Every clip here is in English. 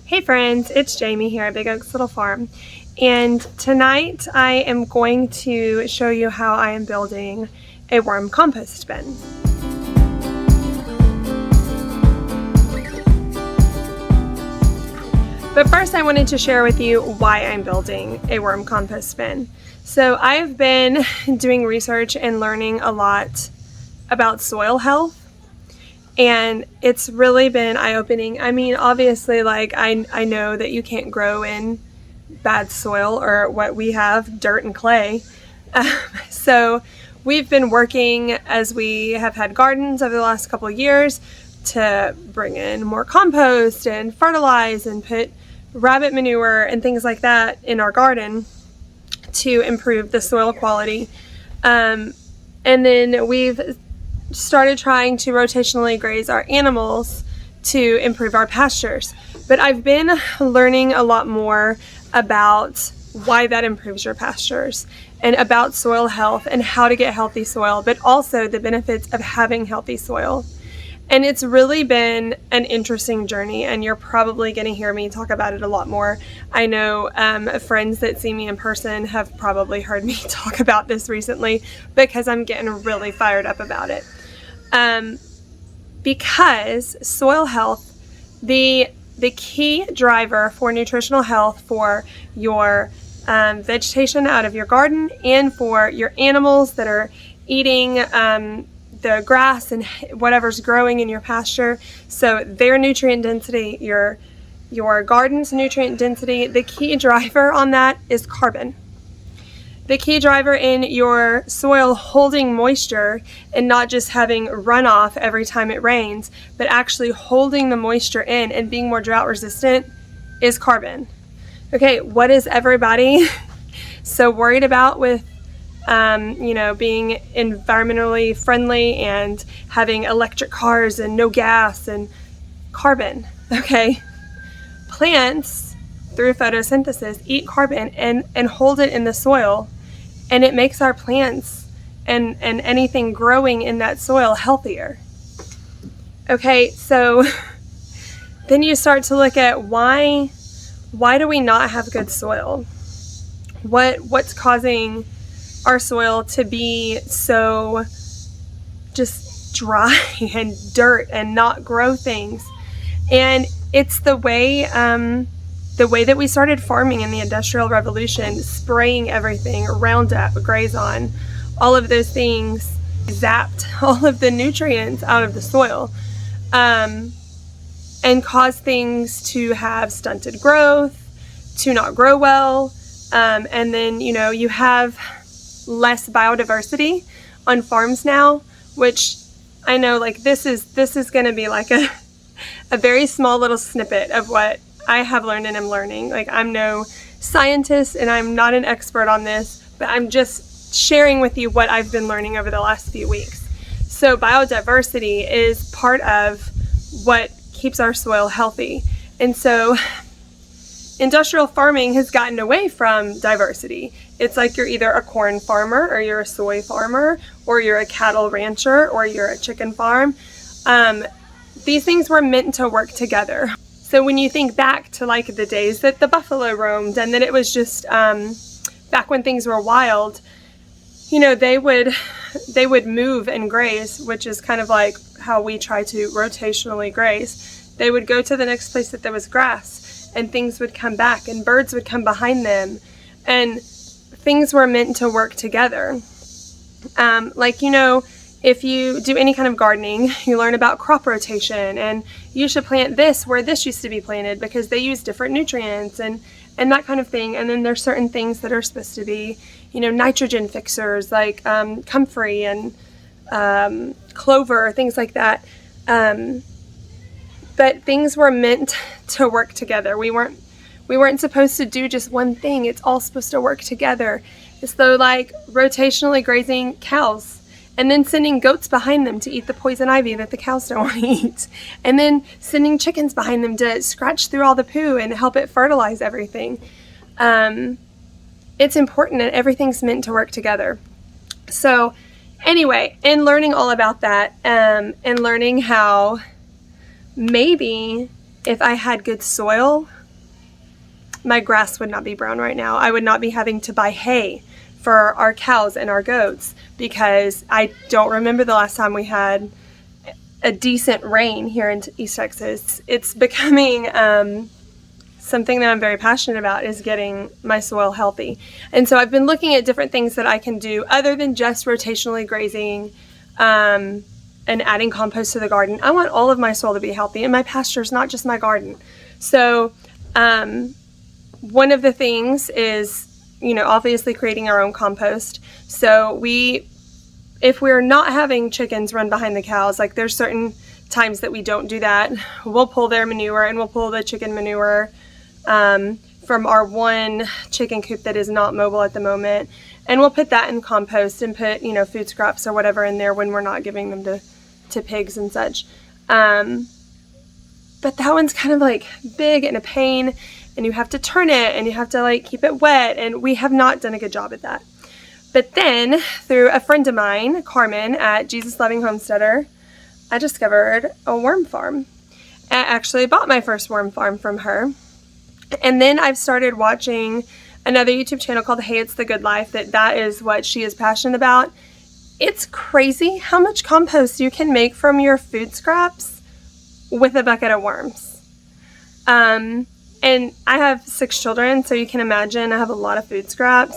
Hey friends, it's Jamie here at Big Oaks Little Farm, and tonight I am going to show you how I am building a worm compost bin. But first I wanted to share with you why I'm building a worm compost bin. So I have been doing research and learning a lot about soil health, and it's really been eye-opening. I mean, obviously, I know that you can't grow in bad soil or what we have, dirt and clay. So we've been working as we have had gardens over the last couple of years to bring in more compost and fertilize and put rabbit manure and things like that in our garden to improve the soil quality. And then we've started trying to rotationally graze our animals to improve our pastures. But I've been learning a lot more about why that improves your pastures and about soil health and how to get healthy soil, but also the benefits of having healthy soil. And it's really been an interesting journey, and you're probably going to hear me talk about it a lot more. I know friends that see me in person have probably heard me talk about this recently because I'm getting really fired up about it. Because soil health, the key driver for nutritional health for your vegetation out of your garden and for your animals that are eating the grass and whatever's growing in your pasture, so their nutrient density, your garden's nutrient density, the key driver on that is carbon. The key driver in your soil holding moisture and not just having runoff every time it rains, but actually holding the moisture in and being more drought resistant is carbon. Okay, what is everybody so worried about with being environmentally friendly and having electric cars and no gas and carbon? Okay, plants through photosynthesis eat carbon and hold it in the soil, and it makes our plants and anything growing in that soil healthier. Okay, so then you start to look at why do we not have good soil? What's causing our soil to be so just dry and dirt and not grow things? And it's the way that we started farming in the Industrial Revolution, spraying everything, Roundup, Grazon, all of those things zapped all of the nutrients out of the soil, and caused things to have stunted growth, to not grow well, and then you have less biodiversity on farms now, which I know this is going to be like a very small little snippet of what I have learned and am learning. I'm no scientist and I'm not an expert on this, but I'm just sharing with you what I've been learning over the last few weeks. So biodiversity is part of what keeps our soil healthy. And so industrial farming has gotten away from diversity. It's like you're either a corn farmer or you're a soy farmer or you're a cattle rancher or you're a chicken farm. These things were meant to work together. So when you think back to the days that the buffalo roamed, and that it was just back when things were wild, they would move and graze, which is kind of like how we try to rotationally graze. They would go to the next place that there was grass, and things would come back, and birds would come behind them, and things were meant to work together. If you do any kind of gardening, you learn about crop rotation, and you should plant this where this used to be planted because they use different nutrients and that kind of thing. And then there's certain things that are supposed to be, nitrogen fixers like comfrey and clover, things like that. But things were meant to work together. We weren't supposed to do just one thing. It's all supposed to work together. It's though rotationally grazing cows, and then sending goats behind them to eat the poison ivy that the cows don't want to eat, and then sending chickens behind them to scratch through all the poo and help it fertilize everything. It's important, and everything's meant to work together. So anyway, in learning all about that, and learning how maybe if I had good soil, my grass would not be brown right now. I would not be having to buy hay for our cows and our goats, because I don't remember the last time we had a decent rain here in East Texas. It's becoming something that I'm very passionate about, is getting my soil healthy. And so I've been looking at different things that I can do other than just rotationally grazing and adding compost to the garden. I want all of my soil to be healthy, and my pastures, not just my garden. So one of the things is, obviously creating our own compost. So if we're not having chickens run behind the cows, like there's certain times that we don't do that. We'll pull their manure, and we'll pull the chicken manure from our one chicken coop that is not mobile at the moment. And we'll put that in compost and put, food scraps or whatever in there when we're not giving them to pigs and such. But that one's kind of like big and a pain, and you have to turn it, and you have to like keep it wet, and we have not done a good job at that. But then through a friend of mine, Carmen at Jesus Loving Homesteader, I discovered a worm farm. I actually bought my first worm farm from her. And then I've started watching another YouTube channel called Hey It's the Good Life, that is what she is passionate about. It's crazy how much compost you can make from your food scraps with a bucket of worms. And I have 6 children, so you can imagine I have a lot of food scraps.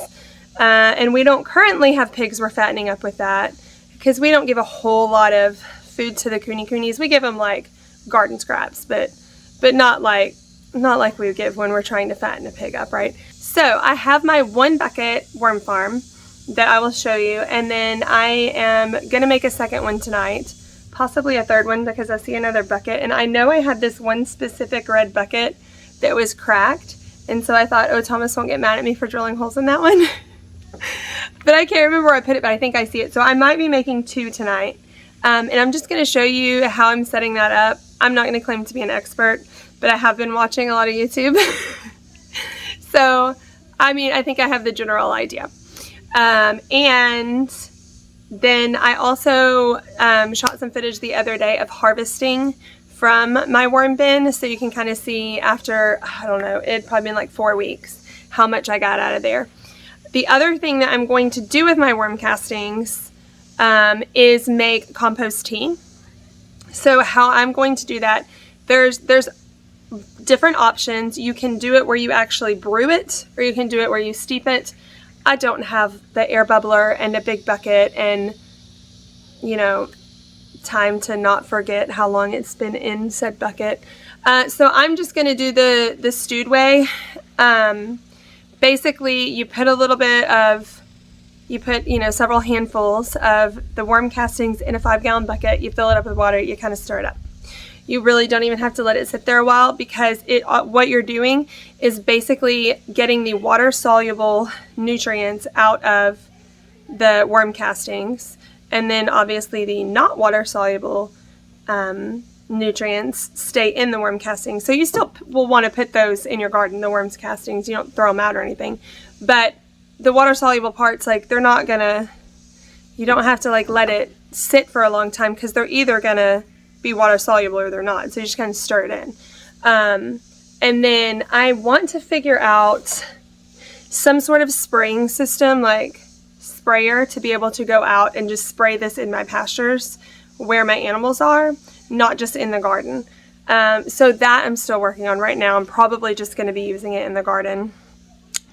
And we don't currently have pigs we're fattening up with that, because we don't give a whole lot of food to the coonies. We give them like garden scraps, but not like we would give when we're trying to fatten a pig up, right? So I have my 1 bucket worm farm that I will show you, and then I am going to make a second one tonight, possibly a third one, because I see another bucket, and I know I had this one specific red bucket that was cracked, and so I thought, oh, Thomas won't get mad at me for drilling holes in that one. But I can't remember where I put it, but I think I see it. So I might be making 2 tonight. And I'm just going to show you how I'm setting that up. I'm not going to claim to be an expert, but I have been watching a lot of YouTube. So, I think I have the general idea. And then I also shot some footage the other day of harvesting from my worm bin, so you can kind of see after, I don't know, it'd probably been like 4 weeks, how much I got out of there. The other thing that I'm going to do with my worm castings is make compost tea. So how I'm going to do that, there's different options. You can do it where you actually brew it, or you can do it where you steep it. I don't have the air bubbler and a big bucket and, time to not forget how long it's been in said bucket. So I'm just going to do the stewed way. Basically, you put several handfuls of the worm castings in a 5-gallon bucket. You fill it up with water. You kind of stir it up. You really don't even have to let it sit there a while, because what you're doing is basically getting the water-soluble nutrients out of the worm castings, and then obviously the not water-soluble nutrients stay in the worm castings. So you still will want to put those in your garden, the worms castings. You don't throw them out or anything. But the water-soluble parts, you don't have to let it sit for a long time, because they're either going to be water-soluble or they're not. So you just kind of stir it in. And then I want to figure out some sort of spraying system, like sprayer, to be able to go out and just spray this in my pastures where my animals are, not just in the garden. So that I'm still working on right now. I'm probably just going to be using it in the garden,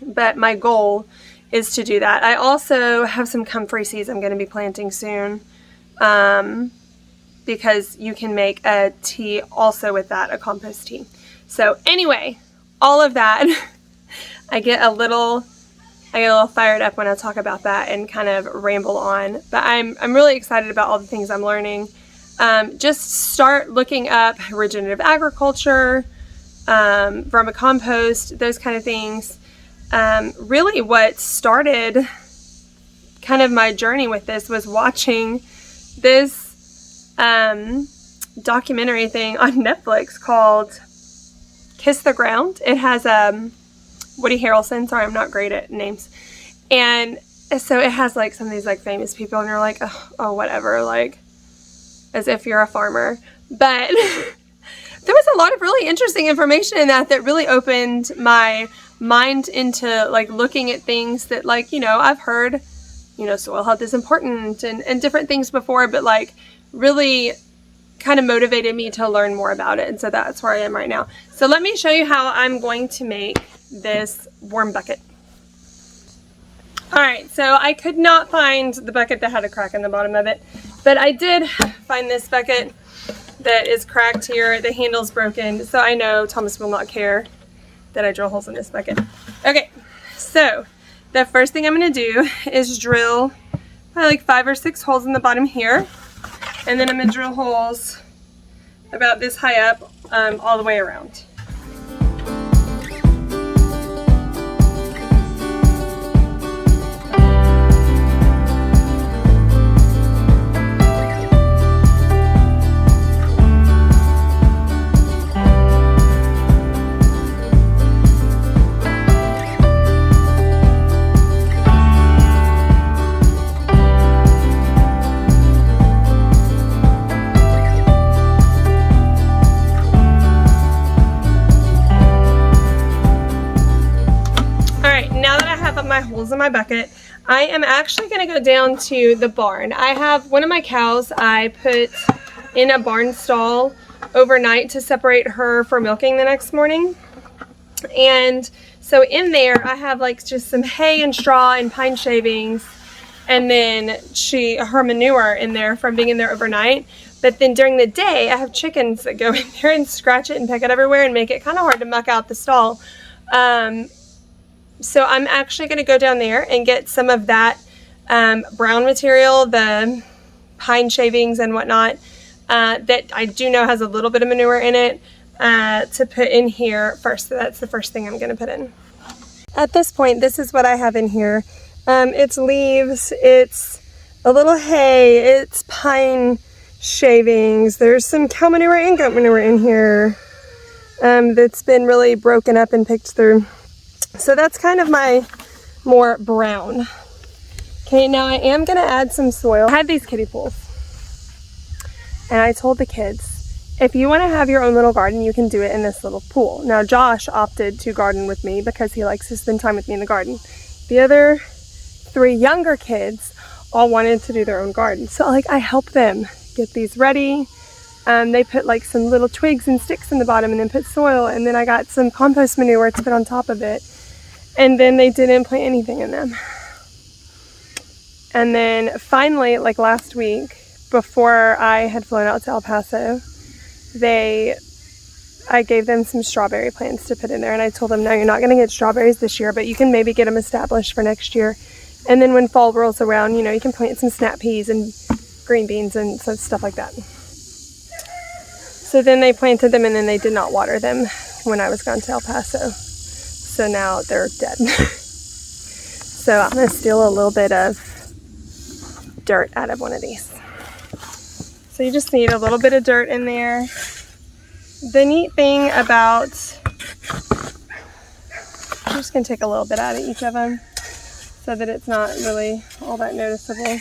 but my goal is to do that. I also have some comfrey seeds I'm going to be planting soon, because you can make a tea also with that, a compost tea. So anyway, all of that, I get a little fired up when I talk about that and kind of ramble on. But I'm really excited about all the things I'm learning. Just start looking up regenerative agriculture, vermicompost, those kind of things. Really what started kind of my journey with this was watching this documentary thing on Netflix called Kiss the Ground. It has Woody Harrelson. Sorry, I'm not great at names. And so it has some of these famous people, and you're like, oh whatever, as if you're a farmer. But there was a lot of really interesting information in that really opened my mind into like looking at things that, like, you know, I've heard, you know, soil health is important and different things before, but like really kind of motivated me to learn more about it. And so that's where I am right now. So let me show you how I'm going to make this worm bucket. All right, so I could not find the bucket that had a crack in the bottom of it, but I did find this bucket that is cracked here. The handle's broken, so I know Thomas will not care that I drill holes in this bucket. Okay, so the first thing I'm gonna do is drill probably like 5 or 6 holes in the bottom here, and then I'm gonna drill holes about this high up all the way around. My holes in my bucket, I am actually going to go down to the barn. I have one of my cows I put in a barn stall overnight to separate her for milking the next morning. And so in there I have like just some hay and straw and pine shavings, and then her manure in there from being in there overnight. But then during the day I have chickens that go in there and scratch it and peck it everywhere and make it kind of hard to muck out the stall. So I'm actually going to go down there and get some of that brown material, the pine shavings and whatnot, that I do know has a little bit of manure in it, to put in here first. So that's the first thing I'm going to put in. At this point, this is what I have in here. It's leaves, it's a little hay, it's pine shavings. There's some cow manure and goat manure in here that's been really broken up and picked through. So that's kind of my more brown. Okay, now I am going to add some soil. I had these kiddie pools, and I told the kids, if you want to have your own little garden, you can do it in this little pool. Now Josh opted to garden with me because he likes to spend time with me in the garden. The other 3 younger kids all wanted to do their own garden. So like I help them get these ready. They put like some little twigs and sticks in the bottom and then put soil, and then I got some compost manure to put on top of it. And then they didn't plant anything in them. And then finally, like last week, before I had flown out to El Paso, I gave them some strawberry plants to put in there. And I told them, no, you're not going to get strawberries this year, but you can maybe get them established for next year. And then when fall rolls around, you know, you can plant some snap peas and green beans and some stuff like that. So then they planted them, and then they did not water them when I was gone to El Paso. So now they're dead. So I'm going to steal a little bit of dirt out of one of these. So you just need a little bit of dirt in there. The neat thing about, I'm just going to take a little bit out of each of them so that it's not really all that noticeable.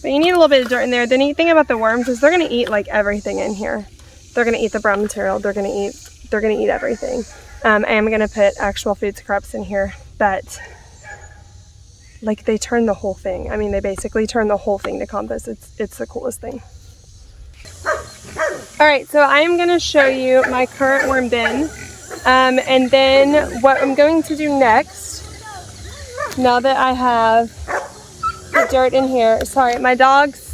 But you need a little bit of dirt in there. The neat thing about the worms is they're going to eat like everything in here. They're going to eat the brown material. They're going to eat everything. I am going to put actual food scraps in here that, like, they turn the whole thing. I mean, they basically turn the whole thing to compost. It's the coolest thing. All right, so I am going to show you my current worm bin. And then what I'm going to do next, now that I have the dirt in here. Sorry, my dogs,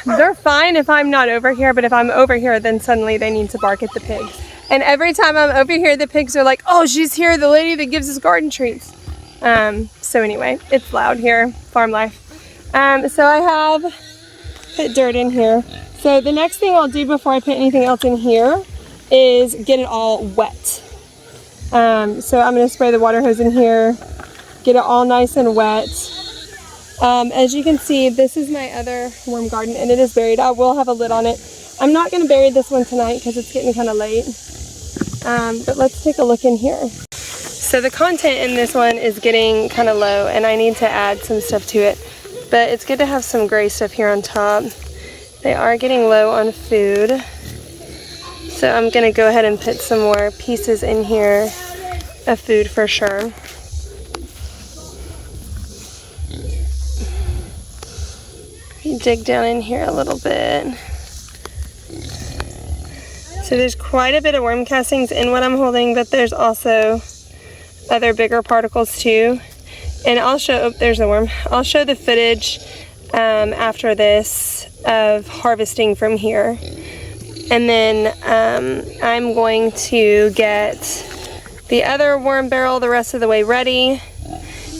they're fine if I'm not over here, but if I'm over here, then suddenly they need to bark at the pigs. And every time I'm over here, the pigs are like, oh, she's here, the lady that gives us garden treats. So anyway, it's loud here, farm life. So I have put dirt in here. So the next thing I'll do before I put anything else in here is get it all wet. So I'm going to spray the water hose in here, get it all nice and wet. As you can see, this is my other worm garden, and it is buried. I will have a lid on it. I'm not going to bury this one tonight because it's getting kind of late. But let's take a look in here. So the content in this one is getting kind of low, and I need to add some stuff to it. But it's good to have some gray stuff here on top. They are getting low on food. So I'm gonna go ahead and put some more pieces in here of food for sure. Dig down in here a little bit. So there's quite a bit of worm castings in what I'm holding, but there's also other bigger particles too. And I'll show, oh, there's a worm. I'll show the footage after this of harvesting from here. And then I'm going to get the other worm barrel the rest of the way ready.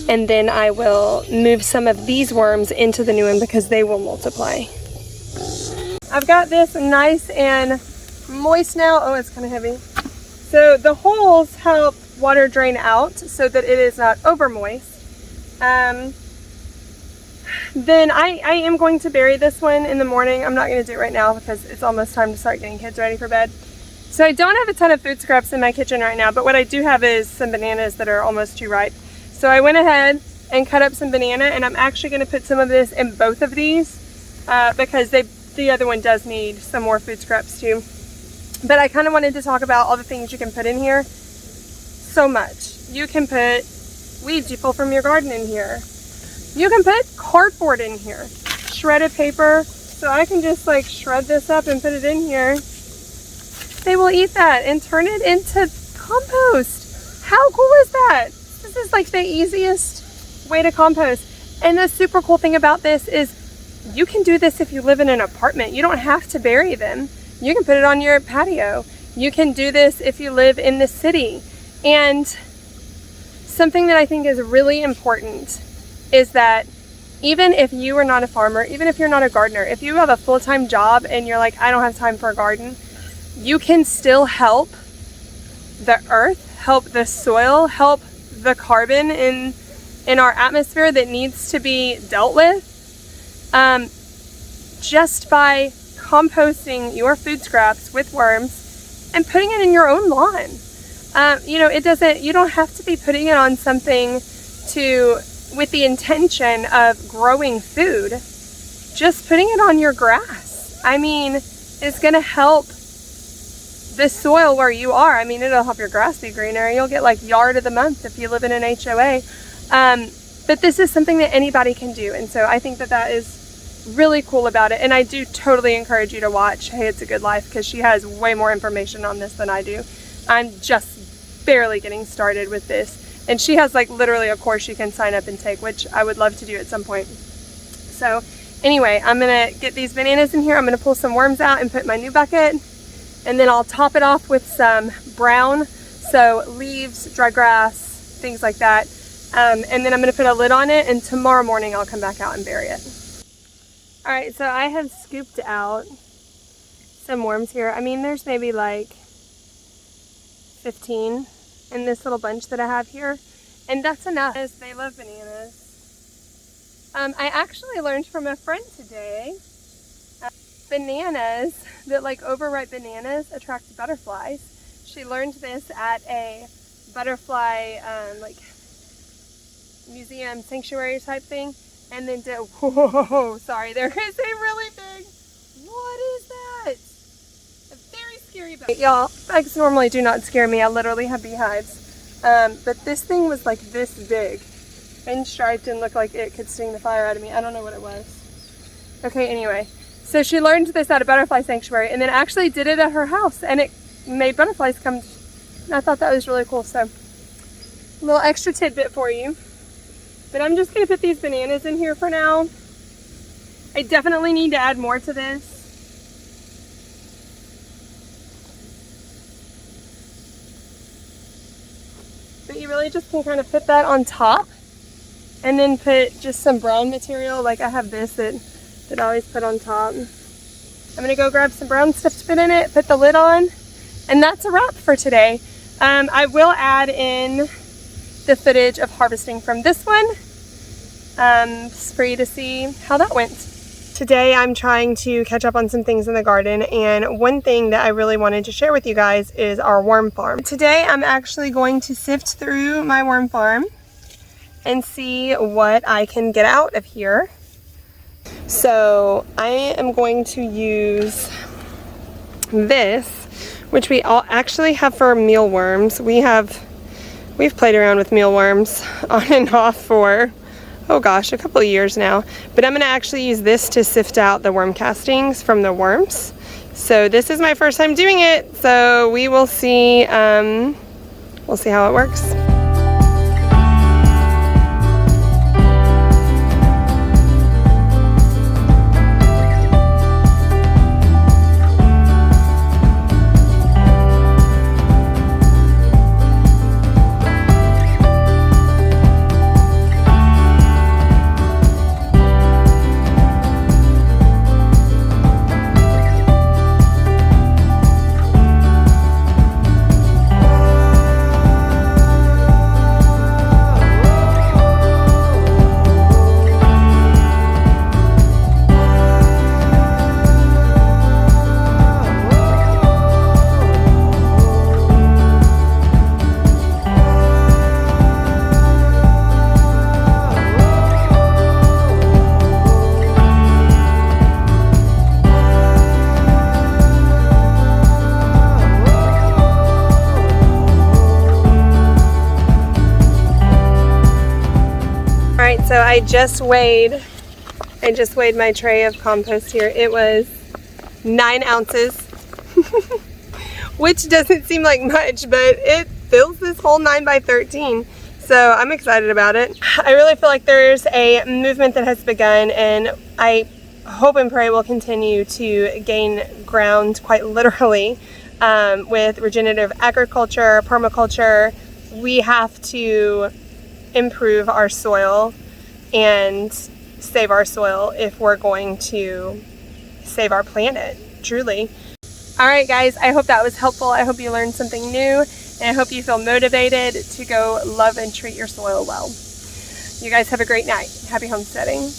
And then I will move some of these worms into the new one because they will multiply. I've got this nice and moist now. Oh, it's kind of heavy. So the holes help water drain out so that it is not over moist. Then I am going to bury this one in the morning. I'm not going to do it right now because it's almost time to start getting kids ready for bed. So I don't have a ton of food scraps in my kitchen right now, but what I do have is some bananas that are almost too ripe. So I went ahead and cut up some banana, and I'm actually going to put some of this in both of these because the other one does need some more food scraps too. But I kind of wanted to talk about all the things you can put in here. So much. You can put weeds you pull from your garden in here. You can put cardboard in here. Shredded paper. So I can just like shred this up and put it in here. They will eat that and turn it into compost. How cool is that? This is like the easiest way to compost. And the super cool thing about this is you can do this if you live in an apartment. You don't have to bury them. You can put it on your patio. You can do this if you live in the city. And something that I think is really important is that even if you are not a farmer, even if you're not a gardener, if you have a full-time job and you're like, I don't have time for a garden, you can still help the earth, help the soil, help the carbon in our atmosphere that needs to be dealt with just by composting your food scraps with worms and putting it in your own lawn. You know, you don't have to be putting it on something with the intention of growing food. Just putting it on your grass, I mean, is gonna help the soil where you are. I mean, it'll help your grass be greener. You'll get like yard of the month if you live in an HOA. But this is something that anybody can do. And so I think that that is really cool about it. And I do totally encourage you to watch Hey It's a Good Life because she has way more information on this than I do. I'm just barely getting started with this. And she has like literally a course you can sign up and take, which I would love to do at some point. So anyway, I'm gonna get these bananas in here. I'm gonna pull some worms out and put in my new bucket. And then I'll top it off with some brown, so leaves, dry grass, things like that. And then I'm gonna put a lid on it, and tomorrow morning I'll come back out and bury it. All right, so I have scooped out some worms here. I mean, there's maybe like 15 in this little bunch that I have here, and that's enough. They love bananas. I actually learned from a friend today, bananas, that like overripe bananas attract butterflies. She learned this at a butterfly like museum sanctuary type thing, and then did, whoa, sorry, there is a really big, what is that? A very scary bug. Y'all, bugs normally do not scare me. I literally have beehives. But this thing was like this big and striped and looked like it could sting the fire out of me. I don't know what it was. Okay, anyway. So she learned this at a butterfly sanctuary and then actually did it at her house, and it made butterflies come. And I thought that was really cool. So a little extra tidbit for you. But I'm just going to put these bananas in here for now. I definitely need to add more to this. But you really just can kind of put that on top and then put just some brown material. Like I have this that I always put on top. I'm gonna go grab some brown stuff to put in it, put the lid on, and that's a wrap for today. I will add in the footage of harvesting from this one for you to see how that went. Today I'm trying to catch up on some things in the garden, and one thing that I really wanted to share with you guys is our worm farm. Today I'm actually going to sift through my worm farm and see what I can get out of here. So I am going to use this, which we all actually have for mealworms. We've played around with mealworms on and off for, oh gosh, a couple of years now. But I'm gonna actually use this to sift out the worm castings from the worms. So this is my first time doing it, so we will see, we'll see how it works. So I just weighed my tray of compost here. It was 9 ounces, which doesn't seem like much, but it fills this whole 9 by 13. So I'm excited about it. I really feel like there's a movement that has begun, and I hope and pray will continue to gain ground quite literally with regenerative agriculture, permaculture. We have to improve our soil and save our soil if we're going to save our planet, truly. All right, guys, I hope that was helpful. I hope you learned something new, and I hope you feel motivated to go love and treat your soil well. You guys have a great night. Happy homesteading.